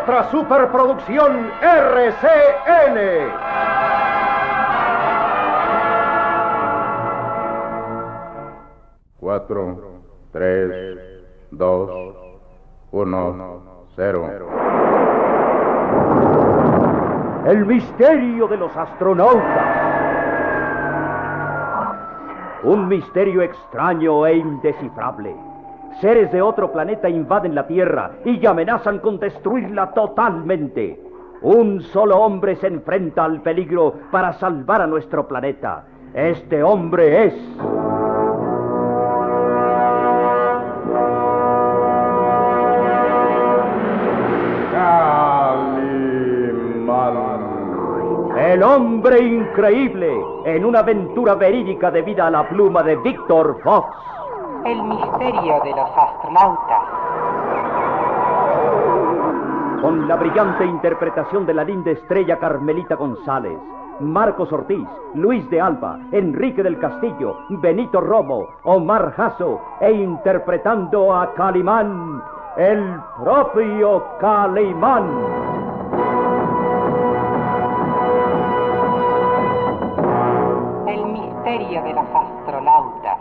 otra superproducción RCN. Cuatro, 3, 2, 1, 0. El misterio de los astronautas. Un misterio extraño e indescifrable. Seres de otro planeta invaden la Tierra y amenazan con destruirla totalmente. Un solo hombre se enfrenta al peligro para salvar a nuestro planeta. Este hombre es... el hombre increíble, en una aventura verídica debida a la pluma de Victor Fox. El misterio de los astronautas. Con la brillante interpretación de la linda estrella Carmelita González, Marcos Ortiz, Luis de Alba, Enrique del Castillo, Benito Romo, Omar Jasso, e interpretando a Calimán, el propio Calimán. El misterio de los astronautas.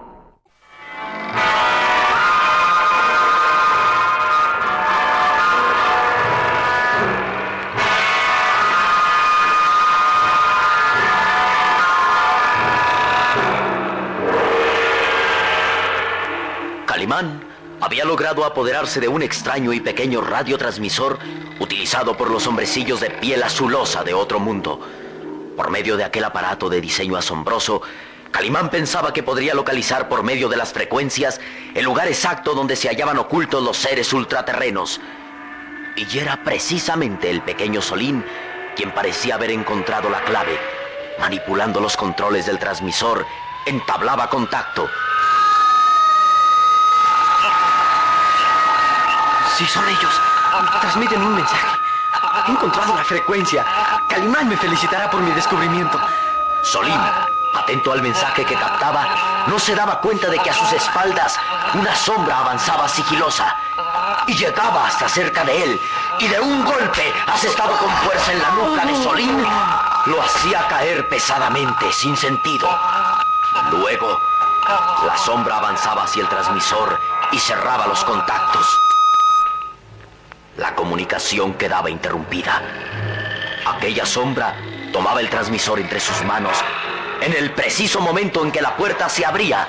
Calimán había logrado apoderarse de un extraño y pequeño radiotransmisor utilizado por los hombrecillos de piel azulosa de otro mundo. Por medio de aquel aparato de diseño asombroso, Calimán pensaba que podría localizar por medio de las frecuencias el lugar exacto donde se hallaban ocultos los seres ultraterrenos. Y era precisamente el pequeño Solín quien parecía haber encontrado la clave. Manipulando los controles del transmisor, entablaba contacto. Sí, son ellos. Transmiten un mensaje. He encontrado la frecuencia. Calimán me felicitará por mi descubrimiento. Solín, atento al mensaje que captaba, no se daba cuenta de que a sus espaldas una sombra avanzaba sigilosa y llegaba hasta cerca de él, y de un golpe, asestado con fuerza en la nuca de Solín, lo hacía caer pesadamente, sin sentido. Luego, la sombra avanzaba hacia el transmisor y cerraba los contactos. La comunicación quedaba interrumpida. Aquella sombra tomaba el transmisor entre sus manos. En el preciso momento en que la puerta se abría,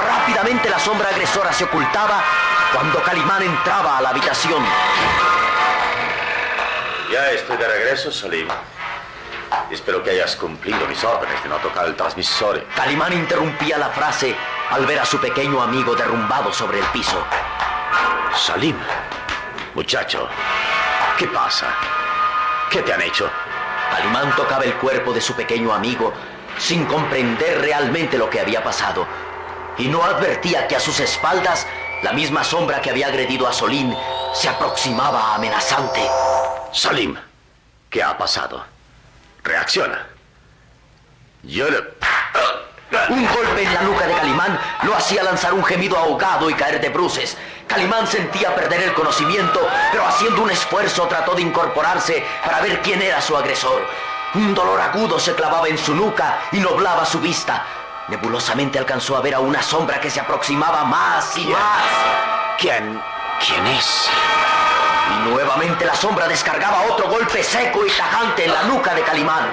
rápidamente la sombra agresora se ocultaba cuando Calimán entraba a la habitación. Ya estoy de regreso, Solín. Espero que hayas cumplido mis órdenes de no tocar el transmisor. Calimán interrumpía la frase al ver a su pequeño amigo derrumbado sobre el piso. Salim, muchacho, ¿qué pasa? ¿Qué te han hecho? Calimán tocaba el cuerpo de su pequeño amigo sin comprender realmente lo que había pasado, y no advertía que a sus espaldas la misma sombra que había agredido a Solín se aproximaba amenazante. Salim, ¿qué ha pasado? Reacciona. Un golpe en la nuca de Calimán lo hacía lanzar un gemido ahogado y caer de bruces. Calimán sentía perder el conocimiento, pero haciendo un esfuerzo trató de incorporarse para ver quién era su agresor. Un dolor agudo se clavaba en su nuca y nublaba su vista. Nebulosamente alcanzó a ver a una sombra que se aproximaba más y más. ¿Quién es? Y nuevamente la sombra descargaba otro golpe seco y tajante en la nuca de Calimán.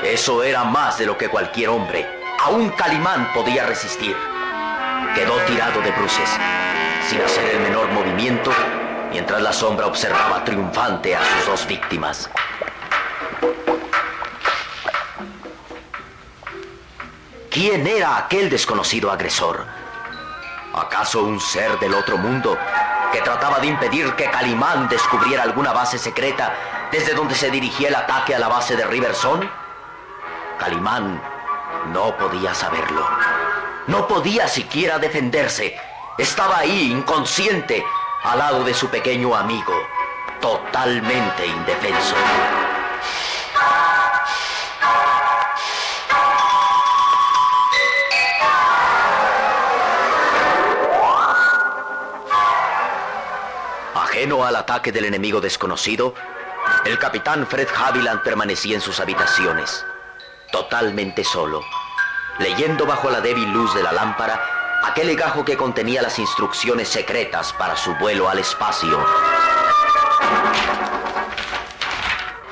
Eso era más de lo que cualquier hombre, aún Calimán, podía resistir. Quedó tirado de bruces, sin hacer el menor movimiento, mientras la sombra observaba triunfante a sus dos víctimas. ¿Quién era aquel desconocido agresor? ¿Acaso un ser del otro mundo que trataba de impedir que Calimán descubriera alguna base secreta desde donde se dirigía el ataque a la base de Riverson? Calimán no podía saberlo. No podía siquiera defenderse. Estaba ahí, inconsciente, al lado de su pequeño amigo, totalmente indefenso. Ajeno al ataque del enemigo desconocido, el capitán Fred Haviland permanecía en sus habitaciones, totalmente solo, leyendo bajo la débil luz de la lámpara aquel legajo que contenía las instrucciones secretas para su vuelo al espacio.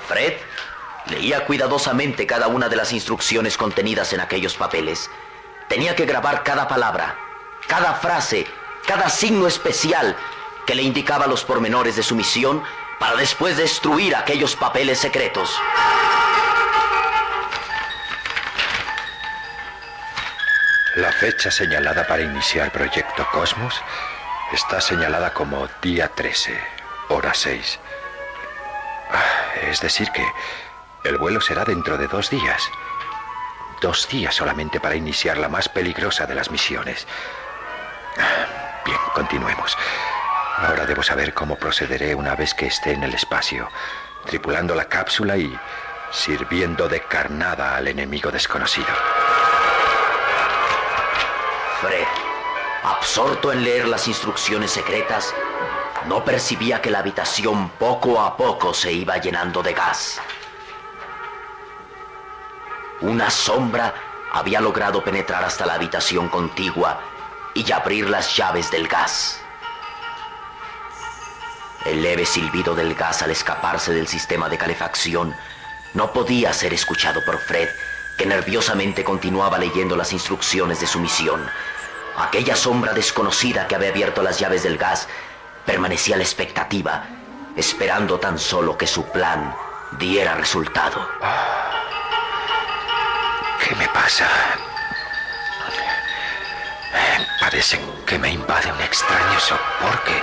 Fred leía cuidadosamente cada una de las instrucciones contenidas en aquellos papeles. Tenía que grabar cada palabra, cada frase, cada signo especial que le indicaba los pormenores de su misión para después destruir aquellos papeles secretos. La fecha señalada para iniciar Proyecto Cosmos está señalada como día 13, hora 6. Es decir que el vuelo será dentro de 2 días. 2 días solamente para iniciar la más peligrosa de las misiones. Bien, continuemos. Ahora debo saber cómo procederé una vez que esté en el espacio, tripulando la cápsula y sirviendo de carnada al enemigo desconocido. Fred, absorto en leer las instrucciones secretas, no percibía que la habitación poco a poco se iba llenando de gas. Una sombra había logrado penetrar hasta la habitación contigua y abrir las llaves del gas. El leve silbido del gas al escaparse del sistema de calefacción no podía ser escuchado por Fred, que nerviosamente continuaba leyendo las instrucciones de su misión. Aquella sombra desconocida que había abierto las llaves del gas permanecía a la expectativa, esperando tan solo que su plan diera resultado. ¿Qué me pasa? Parece que me invade un extraño sopor que...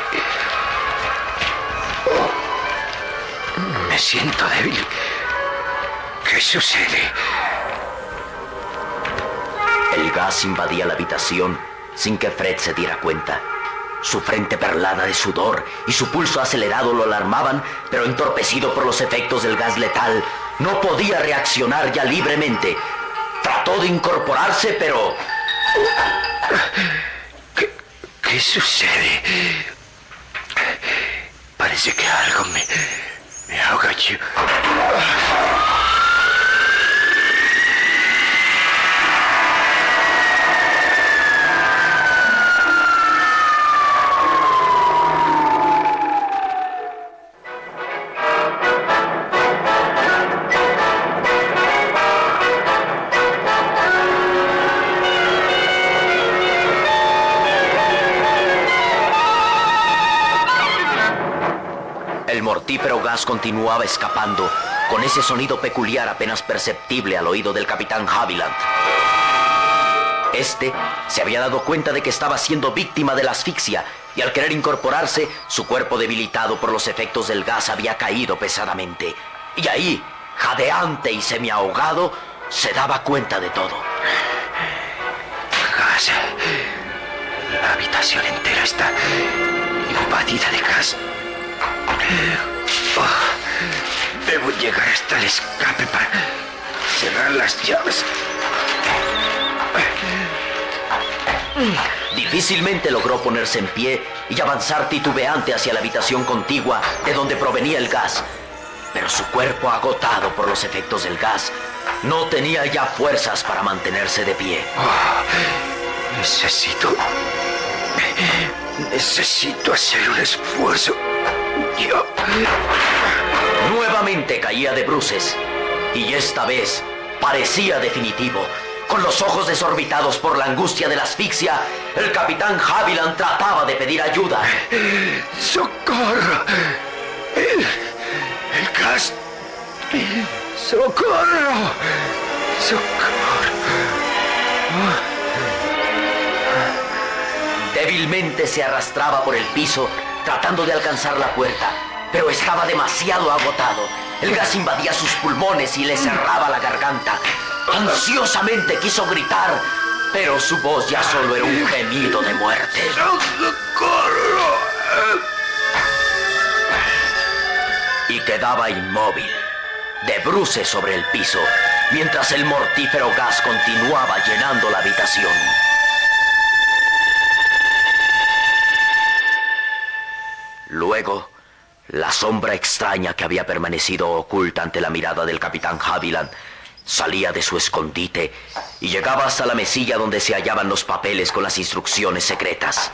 Me siento débil. ¿Qué sucede? El gas invadía la habitación sin que Fred se diera cuenta. Su frente perlada de sudor y su pulso acelerado lo alarmaban, pero entorpecido por los efectos del gas letal, no podía reaccionar ya libremente. Trató de incorporarse, pero... ¿Qué sucede? Parece que algo me ahoga. El mortífero gas continuaba escapando, con ese sonido peculiar apenas perceptible al oído del capitán Haviland. Este se había dado cuenta de que estaba siendo víctima de la asfixia, y al querer incorporarse, su cuerpo debilitado por los efectos del gas había caído pesadamente. Y ahí, jadeante y semiahogado, se daba cuenta de todo. Gas. La habitación entera está invadida de gas. Debo llegar hasta el escape para cerrar las llaves. Difícilmente logró ponerse en pie y avanzar titubeante hacia la habitación contigua de donde provenía el gas. Pero su cuerpo, agotado por los efectos del gas, no tenía ya fuerzas para mantenerse de pie. Necesito hacer un esfuerzo. Nuevamente caía de bruces, y esta vez parecía definitivo. Con los ojos desorbitados por la angustia de la asfixia, el capitán Haviland trataba de pedir ayuda. ¡Socorro! ¡El gas! ¡Socorro! ¡Socorro! Débilmente se arrastraba por el piso, tratando de alcanzar la puerta, pero estaba demasiado agotado. El gas invadía sus pulmones y le cerraba la garganta. Ansiosamente quiso gritar, pero su voz ya solo era un gemido de muerte. ¡Socorro! Y quedaba inmóvil, de bruces sobre el piso, mientras el mortífero gas continuaba llenando la habitación. Luego, La sombra extraña que había permanecido oculta ante la mirada del capitán Haviland salía de su escondite y llegaba hasta la mesilla donde se hallaban los papeles con las instrucciones secretas.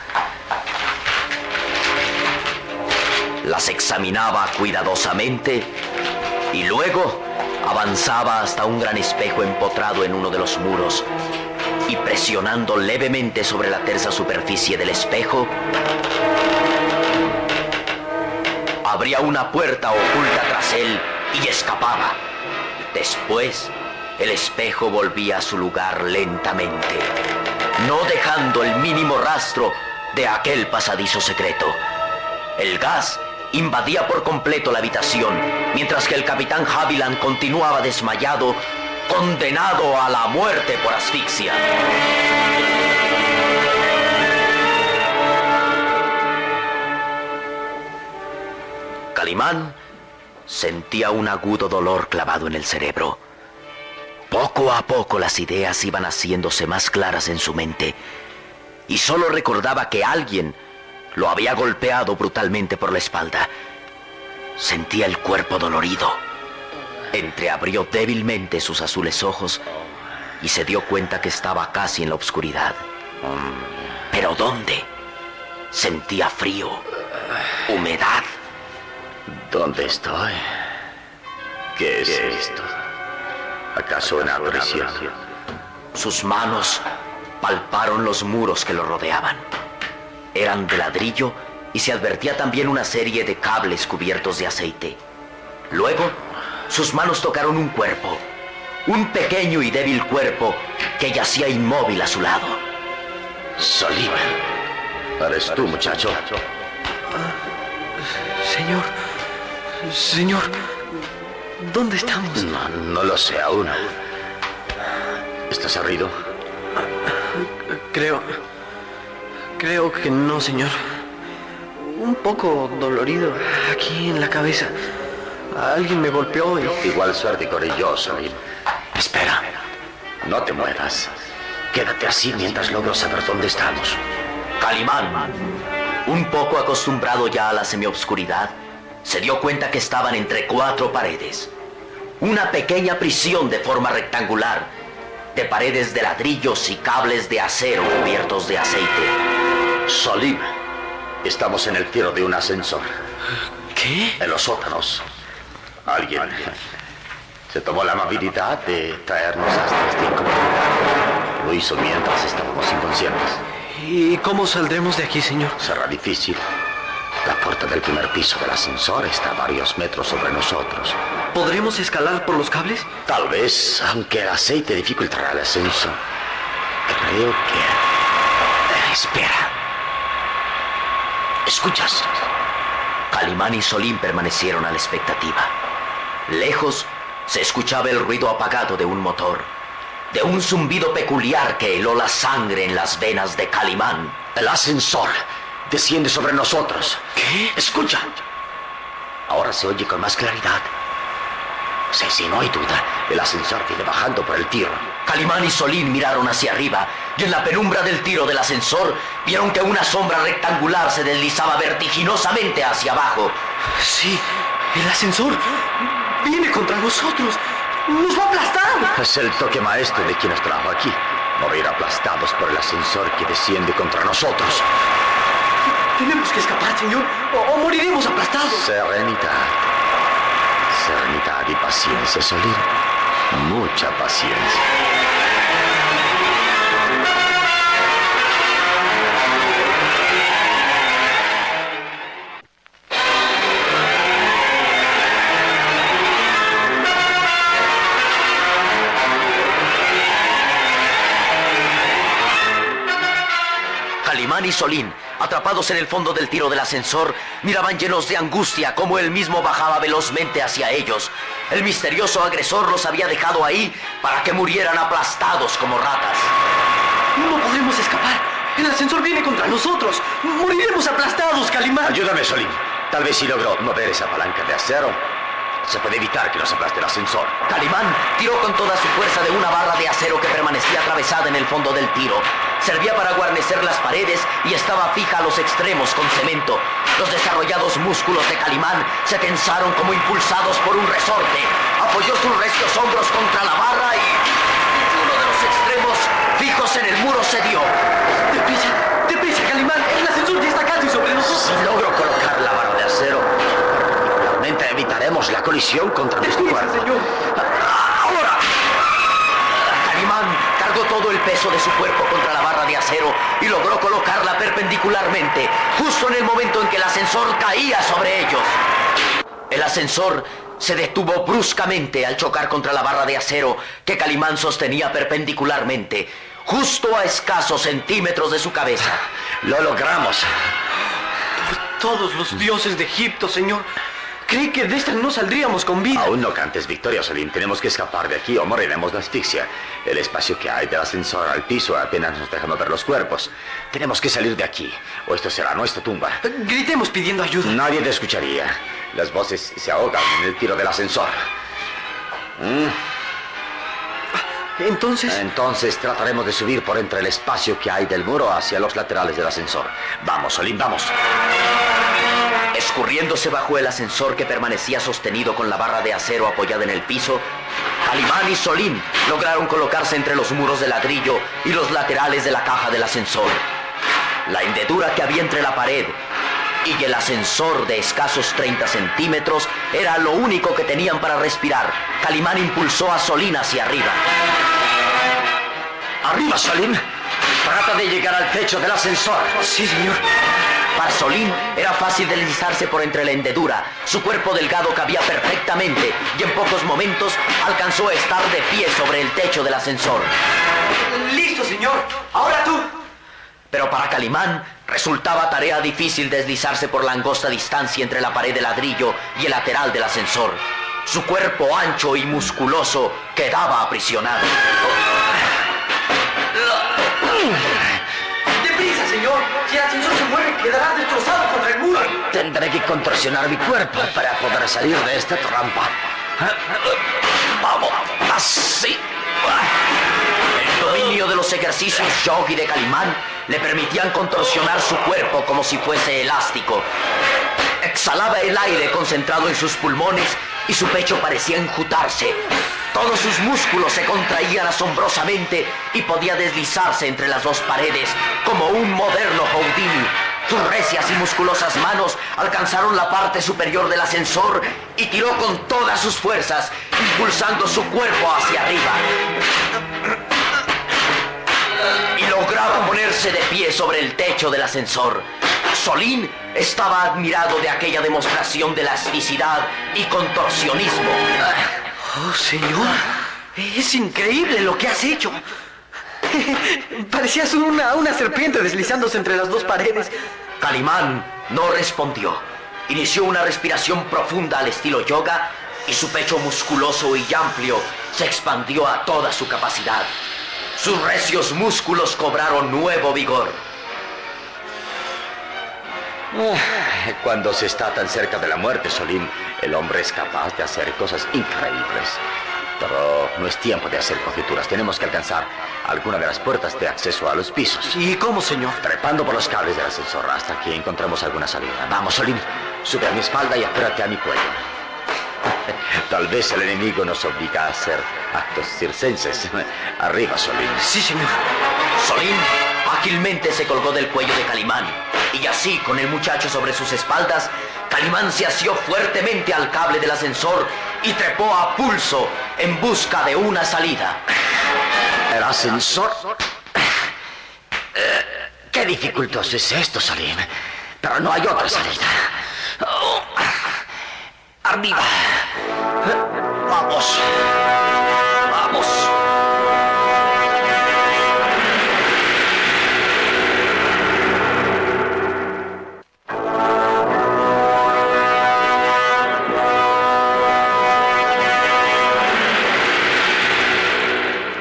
Las examinaba cuidadosamente y luego avanzaba hasta un gran espejo empotrado en uno de los muros y presionando levemente sobre la tersa superficie del espejo, abría una puerta oculta tras él y escapaba. Después, el espejo volvía a su lugar lentamente, no dejando el mínimo rastro de aquel pasadizo secreto. El gas invadía por completo la habitación, mientras que el capitán Haviland continuaba desmayado, condenado a la muerte por asfixia. Calimán sentía un agudo dolor clavado en el cerebro. Poco a poco las ideas iban haciéndose más claras en su mente y solo recordaba que alguien lo había golpeado brutalmente por la espalda. Sentía el cuerpo dolorido. Entreabrió débilmente sus azules ojos y se dio cuenta que estaba casi en la oscuridad. ¿Pero dónde? Sentía frío, humedad. ¿Dónde estoy? ¿Qué es esto? ¿Acaso una prisión? Sus manos palparon los muros que lo rodeaban. Eran de ladrillo y se advertía también una serie de cables cubiertos de aceite. Luego, sus manos tocaron un cuerpo, un pequeño y débil cuerpo que yacía inmóvil a su lado. Solim, ¿eres tú, muchacho? Señor, ¿dónde estamos? No lo sé aún. ¿Estás herido? Creo que no, señor. Un poco dolorido aquí en la cabeza. Alguien me golpeó y... Igual suerte corrí yo, Solim. Espera, no te muevas. Quédate así mientras logro saber dónde estamos. Calimán, un poco acostumbrado ya a la semioscuridad, se dio cuenta que estaban entre 4 paredes. Una pequeña prisión de forma rectangular, de paredes de ladrillos y cables de acero cubiertos de aceite. Solim, estamos en el tiro de un ascensor. ¿Qué? En los sótanos. Alguien se tomó la amabilidad de traernos hasta esta incomodidad. Lo hizo mientras estábamos inconscientes. ¿Y cómo saldremos de aquí, señor? Será difícil. La puerta del primer piso del ascensor está a varios metros sobre nosotros. ¿Podremos escalar por los cables? Tal vez, aunque el aceite dificultará el ascenso. Creo que... Espera. ¿Escuchas? Calimán y Solim permanecieron a la expectativa. Lejos se escuchaba el ruido apagado de un motor, de un zumbido peculiar que heló la sangre en las venas de Calimán. El ascensor desciende sobre nosotros. ¿Qué? Escucha. Ahora se oye con más claridad. Sí, no hay duda. El ascensor viene bajando por el tiro. Calimán y Solim miraron hacia arriba y en la penumbra del tiro del ascensor vieron que una sombra rectangular se deslizaba vertiginosamente hacia abajo. Sí, el ascensor viene contra nosotros. ¡Nos va a aplastar! Es el toque maestro de quien nos trajo aquí. Morir aplastados por el ascensor que desciende contra nosotros. Tenemos que escapar, señor, o moriremos aplastados. Serenidad. Serenidad y paciencia, Solim. Mucha paciencia. Calimán y Solim, atrapados en el fondo del tiro del ascensor, miraban llenos de angustia cómo él mismo bajaba velozmente hacia ellos. El misterioso agresor los había dejado ahí para que murieran aplastados como ratas. No podremos escapar. El ascensor viene contra nosotros. Moriremos aplastados, Calimán. Ayúdame, Solim. Tal vez si logro mover esa palanca de acero, se puede evitar que nos aplaste el ascensor. Calimán tiró con toda su fuerza de una barra de acero que permanecía atravesada en el fondo del tiro. Servía para guarnecer las paredes y estaba fija a los extremos con cemento. Los desarrollados músculos de Calimán se tensaron como impulsados por un resorte. Apoyó sus recios hombros contra la barra y uno de los extremos fijos en el muro cedió. ¡Deprisa, Calimán! ¡El ascensor ya está casi sobre nosotros! Si logro colocar la barra de acero, realmente evitaremos la colisión contra nuestro cuerpo. señor! ¡Ahora! Calimán cargó todo el peso de su cuerpo contra la barra de acero y logró colocarla perpendicularmente, justo en el momento en que el ascensor caía sobre ellos. El ascensor se detuvo bruscamente al chocar contra la barra de acero que Calimán sostenía perpendicularmente, justo a escasos centímetros de su cabeza. Lo logramos. Por todos los dioses de Egipto, señor. Creí que de esta no saldríamos con vida. Aún no cantes victoria, Solim. Tenemos que escapar de aquí o moriremos de asfixia. El espacio que hay del ascensor al piso apenas nos deja ver los cuerpos. Tenemos que salir de aquí, o esto será nuestra tumba. Gritemos pidiendo ayuda. Nadie te escucharía. Las voces se ahogan en el tiro del ascensor. Entonces trataremos de subir por entre el espacio que hay del muro hacia los laterales del ascensor. Vamos, Solim, vamos. Escurriéndose bajo el ascensor que permanecía sostenido con la barra de acero apoyada en el piso, Calimán y Solim lograron colocarse entre los muros de ladrillo y los laterales de la caja del ascensor. La hendedura que había entre la pared y el ascensor de escasos 30 centímetros era lo único que tenían para respirar. Calimán impulsó a Solim hacia arriba. ¡Arriba, Solim! Trata de llegar al techo del ascensor. Sí, señor. Para Solim era fácil deslizarse por entre la hendedura. Su cuerpo delgado cabía perfectamente y en pocos momentos alcanzó a estar de pie sobre el techo del ascensor. ¡Listo, señor! ¡Ahora tú! Pero para Calimán resultaba tarea difícil deslizarse por la angosta distancia entre la pared de ladrillo y el lateral del ascensor. Su cuerpo ancho y musculoso quedaba aprisionado. ¡Deprisa, señor! Si el ascensor se mueve, quedará destrozado contra el muro. Tendré que contorsionar mi cuerpo para poder salir de esta trampa. Vamos, así. El dominio de los ejercicios yogi de Calimán le permitían contorsionar su cuerpo como si fuese elástico. Exhalaba el aire concentrado en sus pulmones y su pecho parecía enjutarse. Todos sus músculos se contraían asombrosamente y podía deslizarse entre las dos paredes como un moderno Houdini. Sus recias y musculosas manos alcanzaron la parte superior del ascensor y tiró con todas sus fuerzas, impulsando su cuerpo hacia arriba. Y lograba ponerse de pie sobre el techo del ascensor. Solim estaba admirado de aquella demostración de elasticidad y contorsionismo. ¡Oh, señor! Es increíble lo que has hecho. Parecías una serpiente deslizándose entre las dos paredes. Calimán no respondió. Inició una respiración profunda al estilo yoga y su pecho musculoso y amplio se expandió a toda su capacidad. Sus recios músculos cobraron nuevo vigor. Cuando se está tan cerca de la muerte, Solim, el hombre es capaz de hacer cosas increíbles. Pero no es tiempo de hacer conjeturas. Tenemos que alcanzar alguna de las puertas de acceso a los pisos. ¿Y cómo, señor? Trepando por los cables del ascensor hasta que encontremos alguna salida. Vamos, Solim. Sube a mi espalda y apérate a mi cuello. Tal vez el enemigo nos obliga a hacer actos circenses. Arriba, Solim. Sí, señor. Solim ágilmente se colgó del cuello de Calimán. Y así, con el muchacho sobre sus espaldas, Calimán se asió fuertemente al cable del ascensor y trepó a pulso en busca de una salida. ¿El ascensor? Qué dificultoso es esto, Solim. Pero no hay otra salida. Arriba. Vamos. Vamos.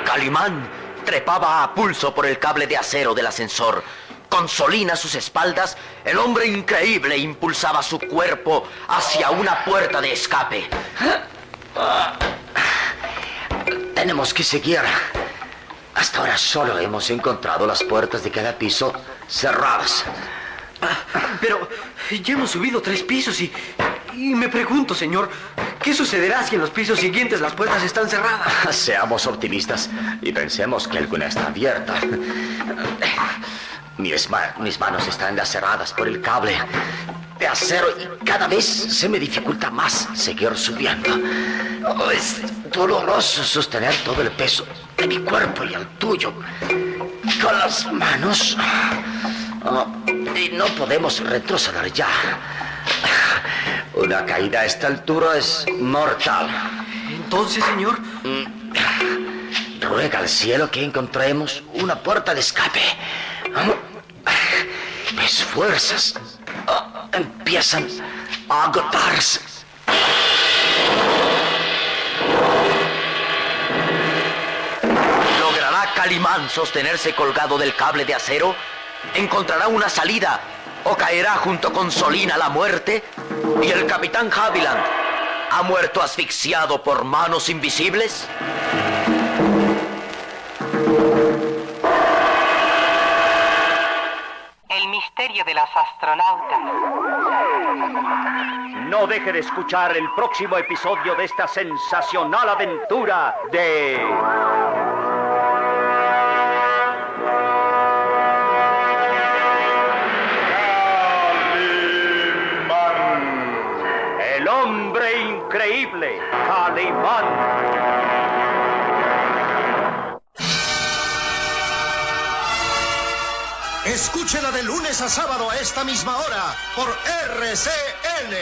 Calimán trepaba a pulso por el cable de acero del ascensor. Con Solim a sus espaldas, el hombre increíble impulsaba su cuerpo hacia una puerta de escape. Tenemos que seguir. Hasta ahora solo hemos encontrado las puertas de cada piso cerradas. Pero ya hemos subido 3 pisos y me pregunto, señor, ¿qué sucederá si en los pisos siguientes las puertas están cerradas? Seamos optimistas y pensemos que alguna está abierta. Mis manos están laceradas por el cable de acero y cada vez se me dificulta más seguir subiendo. Oh, es doloroso sostener todo el peso de mi cuerpo y el tuyo con las manos. Oh, y no podemos retroceder ya. Una caída a esta altura es mortal. Entonces, señor, ruega al cielo que encontremos una puerta de escape. Mis fuerzas empiezan a agotarse. ¿Logrará Calimán sostenerse colgado del cable de acero? ¿Encontrará una salida o caerá junto con Solín a la muerte? ¿Y el capitán Haviland ha muerto asfixiado por manos invisibles? El misterio de los astronautas. No deje de escuchar el próximo episodio de esta sensacional aventura de... El hombre increíble, Calimán. Escúchela de lunes a sábado a esta misma hora por RCN.